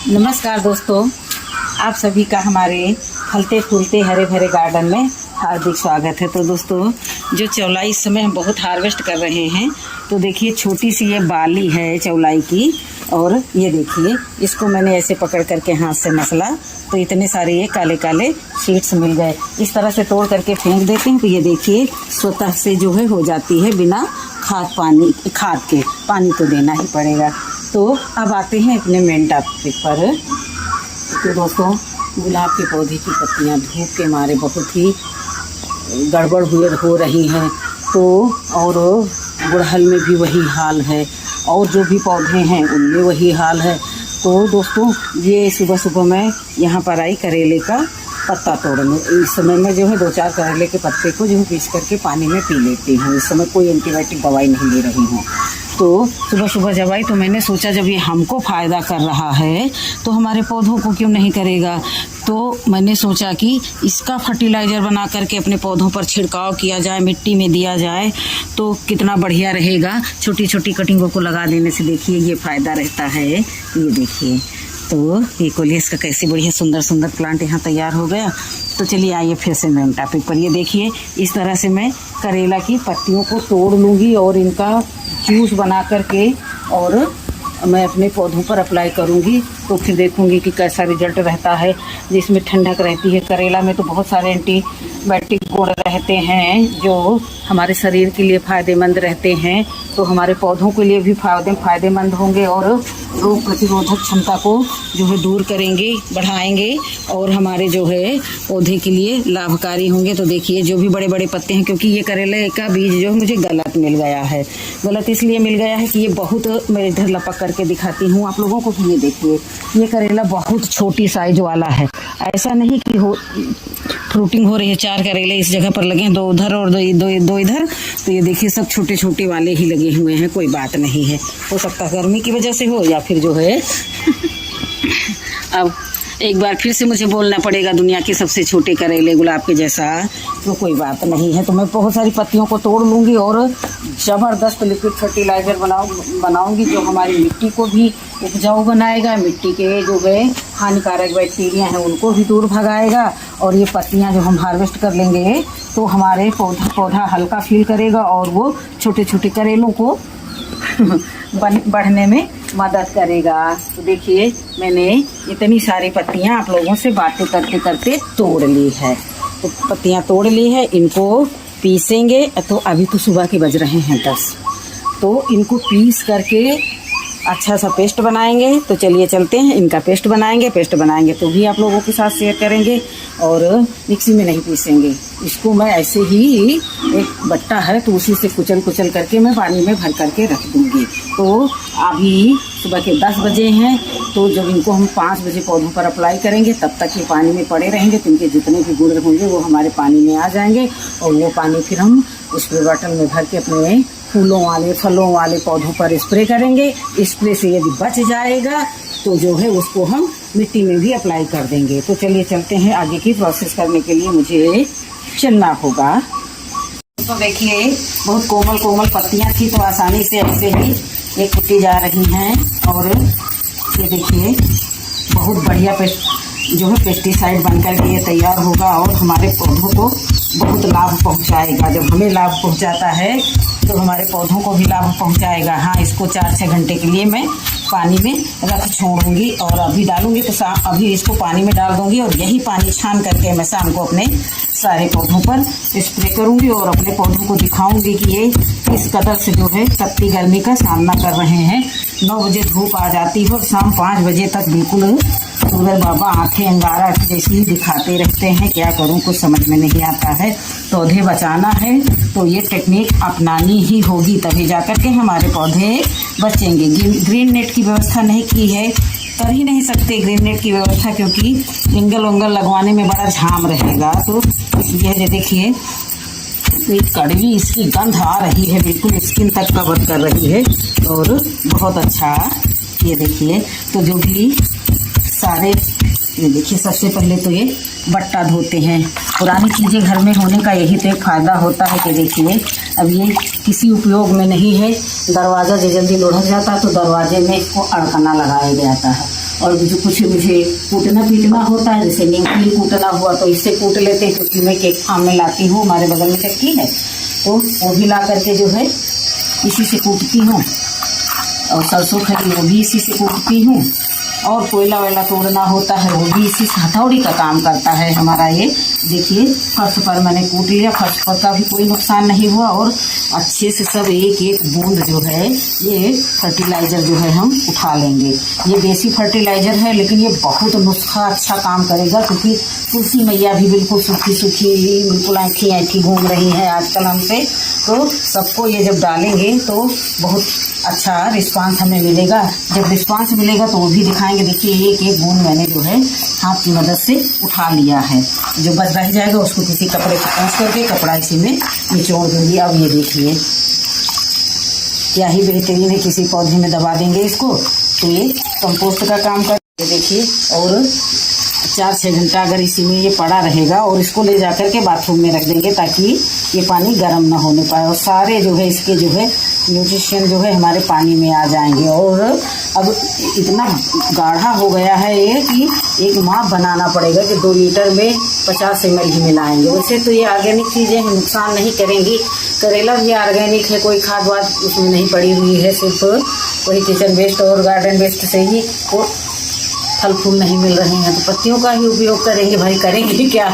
नमस्कार दोस्तों, आप सभी का हमारे फलते फूलते हरे भरे गार्डन में हार्दिक स्वागत है। तो दोस्तों, जो चौलाई इस समय हम बहुत हार्वेस्ट कर रहे हैं, तो देखिए छोटी सी ये बाली है चौलाई की, और ये देखिए इसको मैंने ऐसे पकड़ करके हाथ से मसला तो इतने सारे ये काले काले सीड्स मिल गए। इस तरह से तोड़ करके फेंक देते हैं तो ये देखिए स्वतः से जो है हो जाती है, बिना खाद के। पानी तो देना ही पड़ेगा। तो अब आते हैं अपने मेन टॉपिक पर। तो दोस्तों, गुलाब के पौधे की पत्तियां धूप के मारे बहुत ही गड़बड़ हो रही हैं, तो और गुड़हल में भी वही हाल है, और जो भी पौधे हैं उनमें वही हाल है। तो दोस्तों, ये सुबह सुबह मैं यहाँ पर आई करेले का पत्ता तोड़ने। इस समय में जो है 2-4 करेले के पत्ते को जो है पीस करके पानी में पी लेती हूँ। इस समय कोई एंटीबायोटिक दवाई नहीं ले रही हूँ। तो सुबह सुबह जब आई तो मैंने सोचा जब ये हमको फ़ायदा कर रहा है तो हमारे पौधों को क्यों नहीं करेगा। तो मैंने सोचा कि इसका फर्टिलाइज़र बना करके अपने पौधों पर छिड़काव किया जाए, मिट्टी में दिया जाए तो कितना बढ़िया रहेगा। छोटी छोटी कटिंगों को लगा देने से देखिए ये फ़ायदा रहता है। ये देखिए, तो ये कोलियस का कैसे बढ़िया सुंदर सुंदर प्लांट यहाँ तैयार हो गया। तो चलिए आइए फिर से मेन टॉपिक पर। ये देखिए इस तरह से मैं करेला की पत्तियों को तोड़ लूँगी और इनका जूस बना करके और मैं अपने पौधों पर अप्लाई करूँगी, तो फिर देखूँगी कि कैसा रिजल्ट रहता है। जिसमें ठंडक रहती है, करेला में तो बहुत सारे एंटीबायोटिक गुण रहते हैं जो हमारे शरीर के लिए फ़ायदेमंद रहते हैं, तो हमारे पौधों के लिए भी फ़ायदेमंद होंगे और रोग प्रतिरोधक क्षमता को जो है दूर करेंगे, बढ़ाएंगे और हमारे जो है पौधे के लिए लाभकारी होंगे। तो देखिए जो भी बड़े बड़े पत्ते हैं, क्योंकि ये करेले का बीज जो है मुझे गलत मिल गया है। गलत इसलिए मिल गया है कि ये बहुत, मैं इधर लपक करके दिखाती हूँ आप लोगों को कि ये देखिए ये करेला बहुत छोटी साइज वाला है। ऐसा नहीं कि फ्रूटिंग हो रही है, 4 करेले इस जगह पर लगे हैं, 2 उधर और दो इधर। तो ये देखिए सब छोटे छोटे वाले ही लगे हुए हैं, कोई बात नहीं है। हो सकता है गर्मी की वजह से हो या फिर जो है अब एक बार फिर से मुझे बोलना पड़ेगा दुनिया के सबसे छोटे करेले गुलाब के जैसा, तो कोई बात नहीं है। तो मैं बहुत सारी पत्तियों को तोड़ लूँगी और ज़बरदस्त लिक्विड फर्टिलाइज़र बनाऊँगी जो हमारी मिट्टी को भी उपजाऊ बनाएगा, मिट्टी के जो है हानिकारक बैक्टीरिया हैं उनको भी दूर भगाएगा, और ये पत्तियाँ जो हम हार्वेस्ट कर लेंगे तो हमारे पौधा हल्का फील करेगा और वो छोटे छोटे करेलों को बढ़ने में मदद करेगा। तो देखिए मैंने इतनी सारी पत्तियां आप लोगों से बातें करते करते तोड़ ली है। तो पत्तियां तोड़ ली है, इनको पीसेंगे। तो अभी तो सुबह के बज रहे हैं 10, तो इनको पीस करके अच्छा सा पेस्ट बनाएंगे। तो चलिए चलते हैं, इनका पेस्ट बनाएंगे तो भी आप लोगों के साथ शेयर करेंगे। और मिक्सी में नहीं पीसेंगे इसको, मैं ऐसे ही एक बट्टा है तो उसी से कुचल करके मैं पानी में भर करके रख दूँगी। तो अभी सुबह के 10 बजे हैं, तो जब इनको हम 5 बजे पौधों पर अप्लाई करेंगे तब तक ये पानी में पड़े रहेंगे, तो इनके जितने भी गुण होंगे वो हमारे पानी में आ जाएंगे, और वो पानी फिर हम स्प्रे बॉटल में भर के अपने फूलों वाले फलों वाले पौधों पर स्प्रे करेंगे। स्प्रे से यदि बच जाएगा तो जो है उसको हम मिट्टी में भी अप्लाई कर देंगे। तो चलिए चलते हैं, आगे की प्रोसेस करने के लिए मुझे चलना होगा। तो देखिए बहुत कोमल कोमल पत्तियां थी तो आसानी से ऐसे ही ये कुटी जा रही हैं, और ये देखिए बहुत बढ़िया जो है पेस्टिसाइड बनकर के ये तैयार होगा और हमारे पौधों को बहुत लाभ पहुंचाएगा। जब हमें लाभ पहुंचाता है तो हमारे पौधों को भी लाभ पहुंचाएगा। हाँ, इसको 4-6 घंटे के लिए मैं पानी में रख छोड़ूंगी, और अभी डालूंगी तो अभी इसको पानी में डाल दूंगी, और यही पानी छान करके मैं शाम को अपने सारे पौधों पर स्प्रे करूंगी और अपने पौधों को दिखाऊंगी कि ये किस कदर से जो है तपती गर्मी का सामना कर रहे हैं। 9 बजे धूप आ जाती है और शाम 5 बजे तक बिल्कुल सूरज बाबा आंखें अंगारा जैसी ही दिखाते रहते हैं। क्या करूं, कुछ समझ में नहीं आता है। पौधे बचाना है तो ये टेक्निक अपनानी ही होगी, तभी जाकर के हमारे पौधे बचेंगे। ग्रीन नेट की व्यवस्था नहीं की है, कर ही नहीं सकते ग्रीन नेट की व्यवस्था, क्योंकि एंगल वंगल लगवाने में बड़ा झाम रहेगा। तो इसलिए देखिए कड़वी इसकी गंध आ रही है, बिल्कुल स्किन तक कवर कर रही है, और बहुत अच्छा। ये देखिए, तो जो भी सारे, ये देखिए सबसे पहले तो ये बट्टा धोते हैं। पुरानी चीज़ें घर में होने का यही तो एक फ़ायदा होता है कि देखिए अब ये किसी उपयोग में नहीं है। दरवाज़ा जो जल्दी लुढ़क जाता है तो दरवाजे में इसको अड़कना लगाया जाता है, और जो कुछ मुझे कूटना पीटना होता है, जैसे नीमफली कूटना हुआ तो इससे कूट लेते हैं, क्योंकि मैं केक फार्म में लाती हूँ, हमारे बगल में चक्की है, तो वो भी ला करके जो है इसी से कूटती हूँ। और सरसों खली वो भी इसी से कूटती हूँ। और कोयला वैला तोड़ना होता है वो भी इसी से, हथौड़ी का काम करता है हमारा ये। देखिए फर्श पर मैंने कूट लिया, फर्श पर का भी कोई नुकसान नहीं हुआ। और अच्छे से सब एक एक बूंद जो है ये फर्टिलाइज़र जो है हम उठा लेंगे। ये देसी फर्टिलाइज़र है, लेकिन ये बहुत नुस्खा अच्छा काम करेगा, क्योंकि तुलसी मैया भी बिल्कुल सूखी सूखी, बिल्कुल ऐठी ऐठी घूम रही है आजकल हमसे। तो सबको ये जब डालेंगे तो बहुत अच्छा रिस्पांस हमें मिलेगा। जब रिस्पांस मिलेगा तो वो भी दिखाएंगे। देखिए एक एक बूंद मैंने जो है हाथ की मदद से उठा लिया है। जो बच रह जाएगा उसको किसी कपड़े को पोंछ करके कपड़ा इसी में निचोड़ दूंगी। अब ये देखिए क्या ही बेहतरीन है, किसी पौधे में दबा देंगे इसको तो ये कंपोस्ट का काम कर। देखिए और 4-6 घंटा अगर इसी में ये पड़ा रहेगा, और इसको ले जाकर के बाथरूम में रख देंगे ताकि ये पानी गर्म ना होने पाए, और सारे जो है इसके जो है न्यूट्रिशन जो है हमारे पानी में आ जाएंगे। और अब इतना गाढ़ा हो गया है ये कि एक माप बनाना पड़ेगा कि 2 लीटर में 50 ml ही मिलाएंगे। वैसे तो ये ऑर्गेनिक चीज़ें नुकसान नहीं करेंगी। करेला भी ऑर्गेनिक है, कोई खाद वाद उसमें नहीं पड़ी हुई है, सिर्फ वही किचन वेस्ट और गार्डन वेस्ट से ही वो फल फूल नहीं मिल रहे हैं, तो पत्तियों का ही उपयोग करेंगे। भाई करेंगे क्या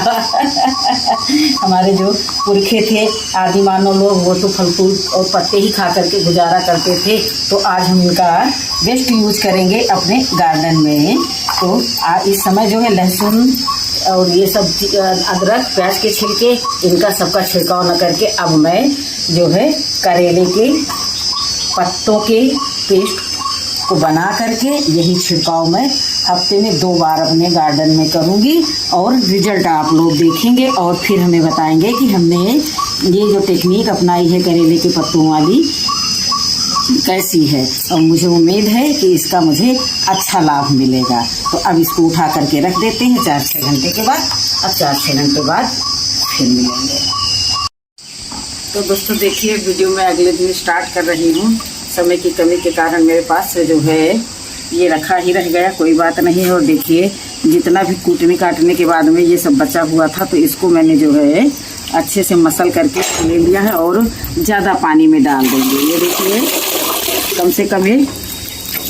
हमारे जो पुरखे थे आदि मानव लोग, वो तो फल फूल और पत्ते ही खा करके गुजारा करते थे। तो आज हम इनका बेस्ट यूज करेंगे अपने गार्डन में। तो इस समय जो है लहसुन और ये सब अदरक प्याज के छिलके, इनका सबका छिड़काव न करके अब मैं जो है करेले के पत्तों के पेस्ट को बना करके यही छिड़काव मैं हफ्ते में 2 बार अपने गार्डन में करूँगी। और रिजल्ट आप लोग देखेंगे और फिर हमें बताएंगे कि हमने ये जो टेक्निक अपनाई है करेले के पत्तों वाली कैसी है। और मुझे उम्मीद है कि इसका मुझे अच्छा लाभ मिलेगा। तो अब इसको उठा करके रख देते हैं 4-6 घंटे के बाद। अब 4-6 घंटे बाद फिर मिलेंगे। तो दोस्तों देखिए वीडियो में अगले दिन स्टार्ट कर रही हूँ। समय की कमी के कारण मेरे पास जो है ये रखा ही रह गया, कोई बात नहीं। और देखिए जितना भी कूटने काटने के बाद में ये सब बचा हुआ था, तो इसको मैंने जो है अच्छे से मसल करके ले लिया है और ज़्यादा पानी में डाल देंगे। ये देखिए कम से कम ये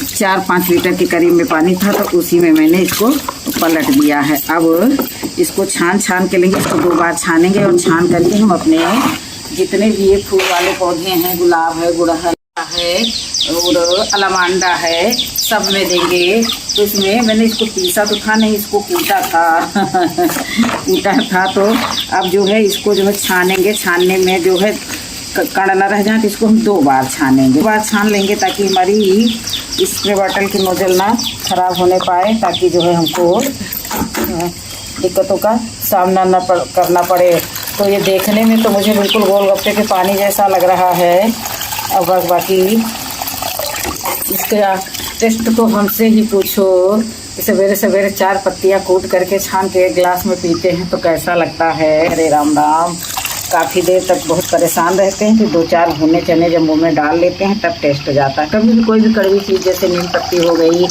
4-5 लीटर के करीब में पानी था, तो उसी में मैंने इसको पलट दिया है। अब इसको छान के लेंगे, इसको 2 बार छानेंगे और छान करके हम अपने जितने भी ये फूल वाले पौधे हैं, गुलाब है, गुड़हल है और अलमांडा है, सब में देंगे। तो इसमें मैंने इसको पीसा तो था नहीं, इसको कूटा था तो अब जो है इसको जो है छानेंगे। छानने में जो है कण न रह जाए तो इसको हम 2 बार छानेंगे। 2 बार छान लेंगे ताकि हमारी स्प्रे बॉटल की नोजल ना खराब होने पाए, ताकि जो है हमको दिक्कतों का सामना न करना पड़े। तो ये देखने में तो मुझे बिल्कुल गोलगप्पे के पानी जैसा लग रहा है। अब बाकी इसका टेस्ट तो हमसे ही पूछो। सवेरे सवेरे 4 पत्तियां कूट करके छान के 1 गिलास में पीते हैं तो कैसा लगता है। अरे राम राम, काफ़ी देर तक बहुत परेशान रहते हैं, फिर 2-4 भुने चने जब मुँह में डाल लेते हैं तब टेस्ट जाता है। कभी भी कोई भी कड़वी चीज़ जैसे नीम पत्ती हो गई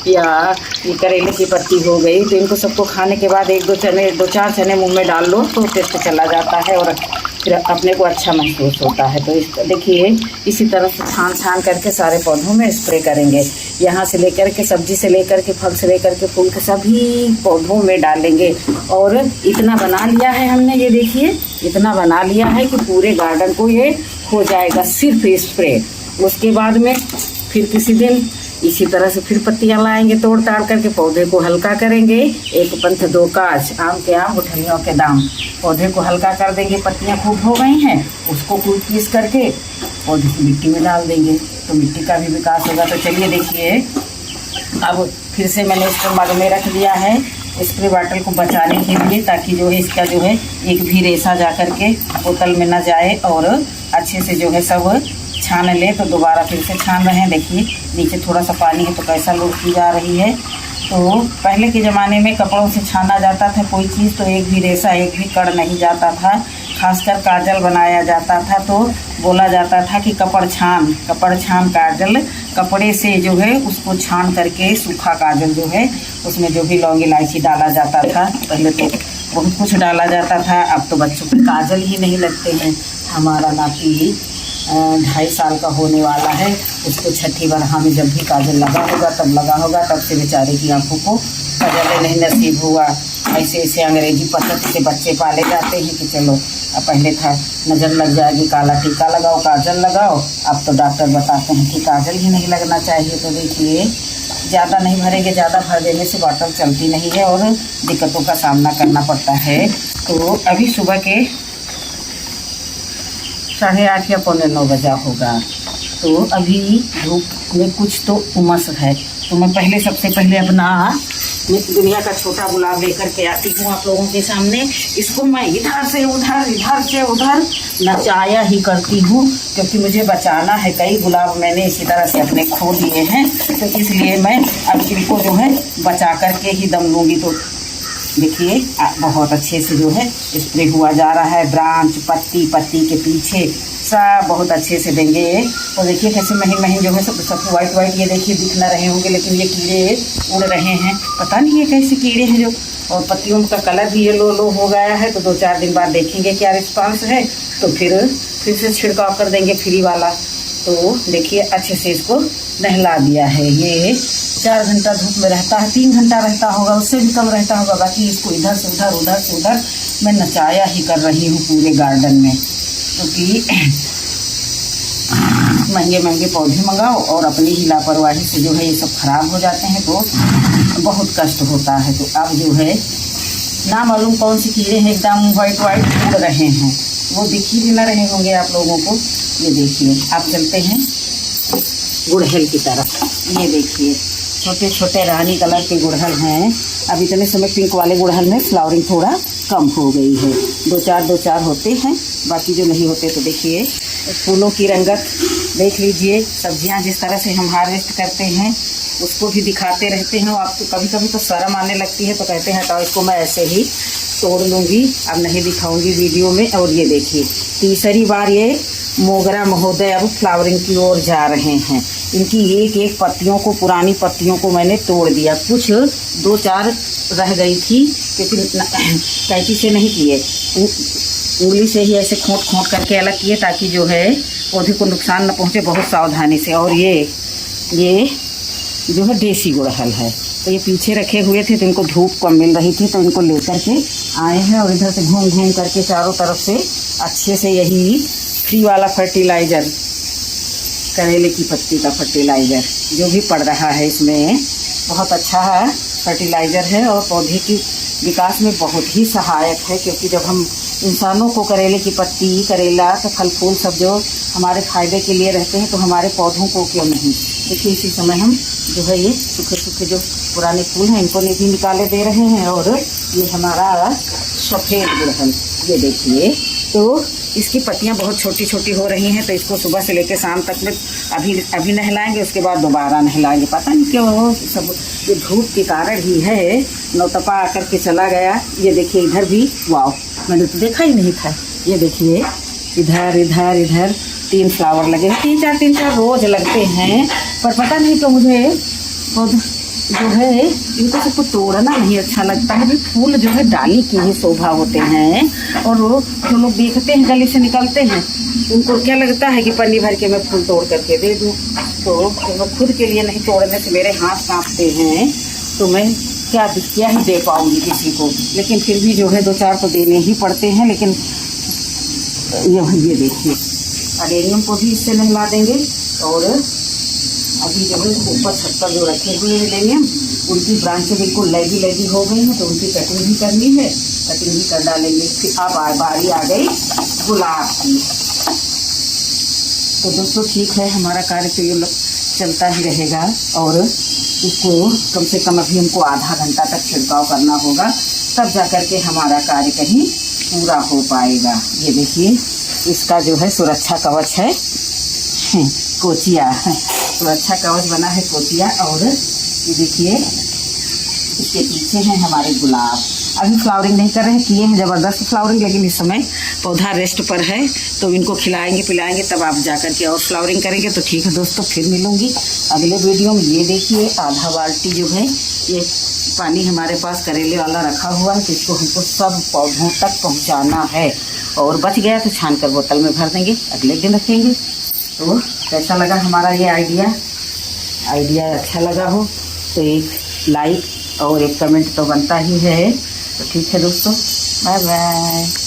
या ये करेले की पत्ती हो गई, तो इनको सबको खाने के बाद 2-4 चने मुँह में डाल लो तो टेस्ट चला जाता है और फिर अपने को अच्छा महसूस होता है। तो इस देखिए इसी तरह से छान करके सारे पौधों में स्प्रे करेंगे। यहाँ से लेकर के सब्जी से लेकर के फल से लेकर के फूल के सभी पौधों में डालेंगे। और इतना बना लिया है हमने, ये देखिए इतना बना लिया है कि पूरे गार्डन को ये हो जाएगा सिर्फ स्प्रे। उसके बाद में फिर किसी दिन इसी तरह से फिर पत्तियां लाएंगे, तोड़ ताड़ करके पौधे को हल्का करेंगे। 1 पंथ 2 काज, आम के आम गुठलियों के दाम। पौधे को हल्का कर देंगे, पत्तियां खूब हो गई हैं, उसको कूट पीस करके पौधे की मिट्टी में डाल देंगे तो मिट्टी का भी विकास होगा। तो चलिए देखिए अब फिर से मैंने इसको मग में रख दिया है स्प्रे बॉटल को बचाने के लिए, ताकि जो है इसका जो है एक भी रेसा जा करके बोतल में न जाए और अच्छे से जो है सब छान ले। तो दोबारा फिर से छान रहे हैं। देखिए नीचे थोड़ा सा पानी है तो कैसा लुढ़की जा रही है। तो पहले के ज़माने में कपड़ों से छाना जाता था कोई चीज़ तो एक भी रेसा एक भी कण नहीं जाता था। खासकर काजल बनाया जाता था तो बोला जाता था कि कपड़ छान काजल, कपड़े से जो है उसको छान करके सूखा काजल जो है उसमें जो भी लौंग इलायची डाला जाता था। पहले तो बहुत कुछ डाला जाता था, अब तो बच्चों के काजल ही नहीं लगते हैं। हमारा नाती 2.5 साल का होने वाला है, उसको छठी बरहा में जब भी काजल लगा होगा तब से बेचारे की आंखों को काजल नहीं नसीब हुआ। ऐसे ऐसे अंग्रेजी पद्धति से बच्चे पाले जाते हैं कि चलो अब पहले था नज़र लग जाएगी, काला टीका लगाओ, काजल लगाओ, अब तो डॉक्टर बताते हैं कि काजल ही नहीं लगना चाहिए। तो देखिए ज़्यादा नहीं भरेंगे, ज़्यादा भर देने से बॉटल चलती नहीं है और दिक्कतों का सामना करना पड़ता है। तो अभी सुबह के 8:30 या 9:15 बजा होगा, तो अभी धूप में कुछ तो उमस है। तो मैं सबसे पहले अपना दुनिया का छोटा गुलाब लेकर के आती हूँ आप लोगों के सामने। इसको मैं इधर से उधर नचाया ही करती हूँ, क्योंकि मुझे बचाना है। कई गुलाब मैंने इसी तरह से अपने खो दिए हैं, तो इसलिए मैं अब इनको जो है बचा करके ही दम लूँगी। तो देखिए बहुत अच्छे से जो है स्प्रे हुआ जा रहा है, ब्रांच पत्ती के पीछे सब बहुत अच्छे से देंगे। तो देखिए कैसे महीन जो है सब वाइट ये देखिए दिख ना रहे होंगे, लेकिन ये कीड़े उड़ रहे हैं। पता नहीं ये कैसे कीड़े हैं जो, और पत्तियों का कलर भी येलो हो गया है। तो 2-4 दिन बाद देखेंगे क्या रिस्पांस है, तो फिर से छिड़काव कर देंगे फ्री वाला। तो देखिए अच्छे से इसको नहला दिया है। ये 4 घंटा धूप में रहता है, 3 घंटा रहता होगा, उससे भी कम रहता होगा। बाकी इसको इधर से उधर मैं नचाया ही कर रही हूँ पूरे गार्डन में, क्योंकि महंगे पौधे मंगाओ और अपनी ही लापरवाही से जो है ये सब खराब हो जाते हैं, तो बहुत कष्ट होता है। तो अब जो है ना मालूम कौन सी कीड़े हैं एकदम वाइट उड़ रहे हैं, वो दिख ही ना रहे होंगे आप लोगों को। ये देखिए आप चलते हैं गुड़हल की तरफ, ये देखिए छोटे रानी कलर के गुड़हल हैं। अब इतने समय पिंक वाले गुड़हल में फ्लावरिंग थोड़ा कम हो गई है, 2-4 होते हैं, बाकी जो नहीं होते। तो देखिए फूलों की रंगत देख लीजिए। सब्जियां जिस तरह से हम हार्वेस्ट करते हैं उसको भी दिखाते रहते हैं। आपको कभी तो शर्म आने लगती है, तो कहते हैं तो इसको मैं ऐसे ही तोड़ लूँगी, अब नहीं दिखाऊंगी वीडियो में। और ये देखिए तीसरी बार ये मोगरा महोदय अब फ्लावरिंग की ओर जा रहे हैं। इनकी एक पत्तियों को, पुरानी पत्तियों को मैंने तोड़ दिया, कुछ 2-4 रह गई थी, लेकिन कैंची से नहीं किए, उंगली से ही ऐसे खोंट करके अलग किए, ताकि जो है पौधे को नुकसान न पहुँचे, बहुत सावधानी से। और ये जो है देसी गुड़हल है, तो ये पीछे रखे हुए थे, तो इनको धूप कम मिल रही थी, तो इनको लेकर के आए हैं। और इधर से घूम करके चारों तरफ से अच्छे से यही फ्री वाला फर्टिलाइज़र, करेले की पत्ती का फर्टिलाइज़र जो भी पड़ रहा है इसमें, बहुत अच्छा है फर्टिलाइज़र है और पौधे की विकास में बहुत ही सहायक है। क्योंकि जब हम इंसानों को करेले की पत्ती, करेला का फल फूल सब जो हमारे फ़ायदे के लिए रहते हैं, तो हमारे पौधों को क्यों नहीं। देखिए इसी समय हम जो है ये सूखे जो पुराने फूल हैं इनको भी निकाले दे रहे हैं। और ये हमारा सफ़ेद गुड़हल, ये देखिए, तो इसकी पत्तियां बहुत छोटी हो रही हैं, तो इसको सुबह से लेकर शाम तक में अभी नहलाएंगे, उसके बाद दोबारा नहलाएंगे। पता नहीं क्यों, सब ये धूप के कारण ही है, नौतपा आकर के चला गया। ये देखिए इधर भी, वाह मैंने तो देखा ही नहीं था। ये देखिए इधर 3 फ्लावर लगे हैं, 3-4 रोज लगते हैं, पर पता नहीं तो मुझे जो है इनको सबको तोड़ना नहीं अच्छा लगता है। फूल जो है डाली की ही शोभा होते हैं, और वो जो लोग देखते हैं गली से निकलते हैं, उनको क्या लगता है कि पन्नी भर के मैं फूल तोड़ करके दे दूँ। तो मैं खुद के लिए नहीं तोड़ने से मेरे हाथ कांपते हैं, तो मैं क्या ही दे पाऊँगी किसी को। लेकिन फिर भी जो है 2-4 तो देने ही पड़ते हैं। लेकिन ये देखिए अडेनियम को भी इससे नहला देंगे। और अभी जो है ऊपर छत पर जो रखे हुए हैं एडेनियम, उनकी ब्रांचें बिल्कुल लगी हो गई हैं, तो उनकी कटिंग भी करनी है, कटिंग भी कर डालेंगे। फिर अब बारी आ गई गुलाब की। तो दोस्तों ठीक है, हमारा कार्य तो ये चलता ही रहेगा, और इसको कम से कम अभी हमको आधा घंटा तक छिड़काव करना होगा, तब जा कर के हमारा कार्य कहीं पूरा हो पाएगा। ये देखिए इसका जो है सुरक्षा कवच है कोचिया, सुरक्षा कवच बना है कोचिया। और ये देखिए इसके पीछे हैं हमारे गुलाब, अभी फ्लावरिंग नहीं कर रहे हैं, किए हैं ज़बरदस्त फ्लावरिंग, लेकिन इस समय पौधा रेस्ट पर है। तो इनको खिलाएंगे पिलाएंगे तब आप जाकर के और फ्लावरिंग करेंगे। तो ठीक है दोस्तों, फिर मिलूंगी अगले वीडियो में। ये देखिए आधा बाल्टी जो है ये पानी हमारे पास करेले वाला रखा हुआ है, तो इसको हमको सब पौधों तक पहुँचाना है। और बच गया तो छान कर बोतल में भर देंगे, अगले दिन रखेंगे। तो कैसा लगा हमारा ये आइडिया अच्छा लगा हो तो एक लाइक और एक कमेंट तो बनता ही है। तो ठीक है दोस्तों, बाय बाय।